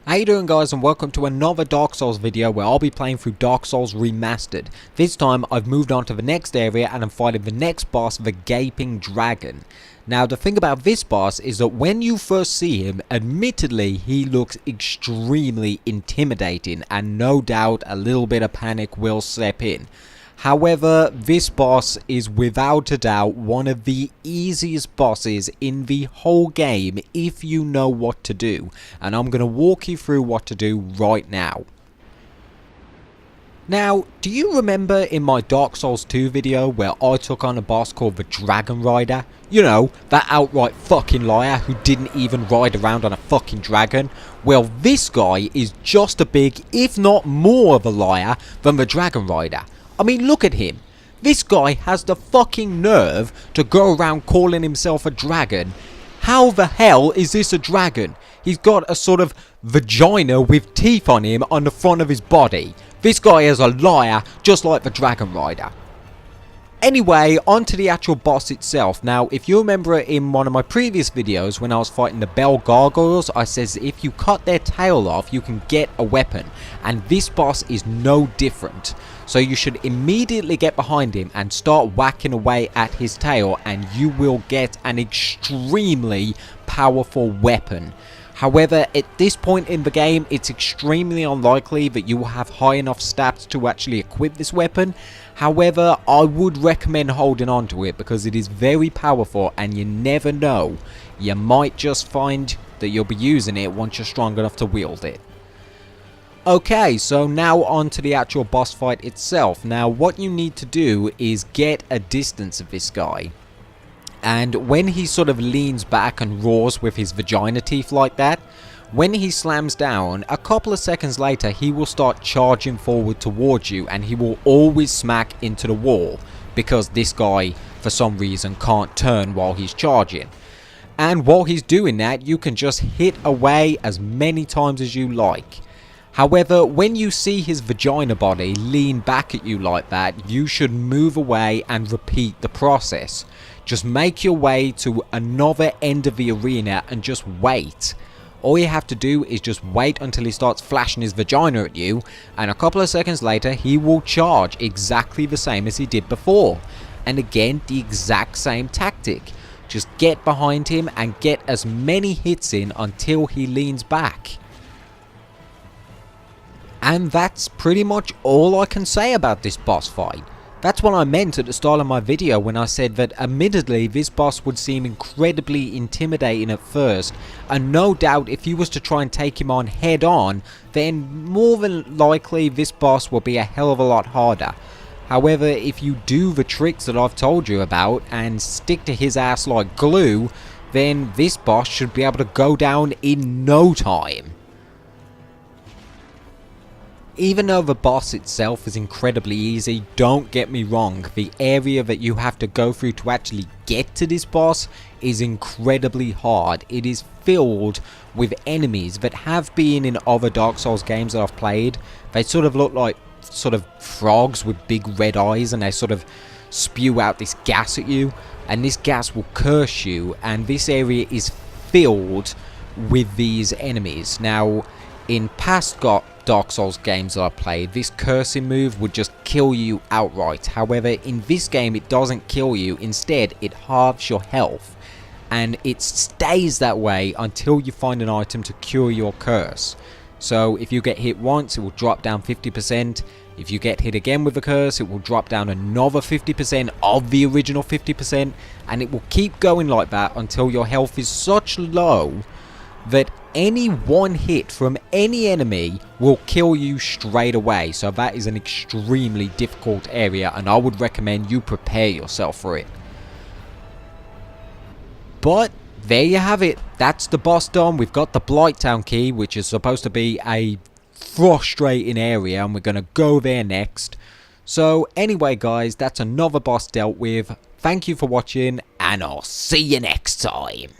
How you doing, guys, and welcome to another Dark Souls video where I'll be playing through Dark Souls Remastered. This time I've moved on to the next area and I'm fighting the next boss, the Gaping Dragon. Now the thing about this boss is that when you first see him, admittedly he looks extremely intimidating and no doubt a little bit of panic will step in. However, this boss is without a doubt one of the easiest bosses in the whole game if you know what to do, and I'm going to walk you through what to do right now. Now, do you remember in my Dark Souls 2 video where I took on a boss called the Dragon Rider? You know, that outright fucking liar who didn't even ride around on a fucking dragon? Well, this guy is just as big, if not more of a liar than the Dragon Rider. I mean, look at him. This guy has the fucking nerve to go around calling himself a dragon. How the hell is this a dragon? He's got a sort of vagina with teeth on him on the front of his body. This guy is a liar, just like the Dragon Rider. Anyway, on to the actual boss itself. Now, if you remember in one of my previous videos when I was fighting the Bell Gargoyles, I says if you cut their tail off, you can get a weapon. And this boss is no different. So you should immediately get behind him and start whacking away at his tail, and you will get an extremely powerful weapon. However, at this point in the game, it's extremely unlikely that you will have high enough stats to actually equip this weapon. However, I would recommend holding on to it because it is very powerful and you never know. You might just find that you'll be using it once you're strong enough to wield it. Okay, so now on to the actual boss fight itself. Now, what you need to do is get a distance of this guy. And when he sort of leans back and roars with his vagina teeth like that, when he slams down, a couple of seconds later he will start charging forward towards you and he will always smack into the wall because this guy for some reason can't turn while he's charging. And while he's doing that, you can just hit away as many times as you like. However, when you see his vagina body lean back at you like that, you should move away and repeat the process. Just make your way to another end of the arena and just wait. All you have to do is just wait until he starts flashing his vagina at you, and a couple of seconds later he will charge exactly the same as he did before. And again, the exact same tactic. Just get behind him and get as many hits in until he leans back. And that's pretty much all I can say about this boss fight. That's what I meant at the start of my video when I said that admittedly this boss would seem incredibly intimidating at first, and no doubt if you was to try and take him on head on, then more than likely this boss will be a hell of a lot harder. However, if you do the tricks that I've told you about and stick to his ass like glue, then this boss should be able to go down in no time. Even though the boss itself is incredibly easy, don't get me wrong, the area that you have to go through to actually get to this boss is incredibly hard. It is filled with enemies that have been in other Dark Souls games that I've played. They sort of look like sort of frogs with big red eyes, and they sort of spew out this gas at you, and this gas will curse you, and this area is filled with these enemies. Now, in past Dark Souls games that I played, this cursing move would just kill you outright. However, in this game it doesn't kill you, instead it halves your health. And it stays that way until you find an item to cure your curse. So if you get hit once, it will drop down 50%. If you get hit again with a curse, it will drop down another 50% of the original 50%. And it will keep going like that until your health is such low that any one hit from any enemy will kill you straight away. So that is an extremely difficult area, and I would recommend you prepare yourself for it. But there you have it. That's the boss done. We've got the Blighttown key, which is supposed to be a frustrating area, and we're going to go there next. So anyway guys, that's another boss dealt with. Thank you for watching, and I'll see you next time.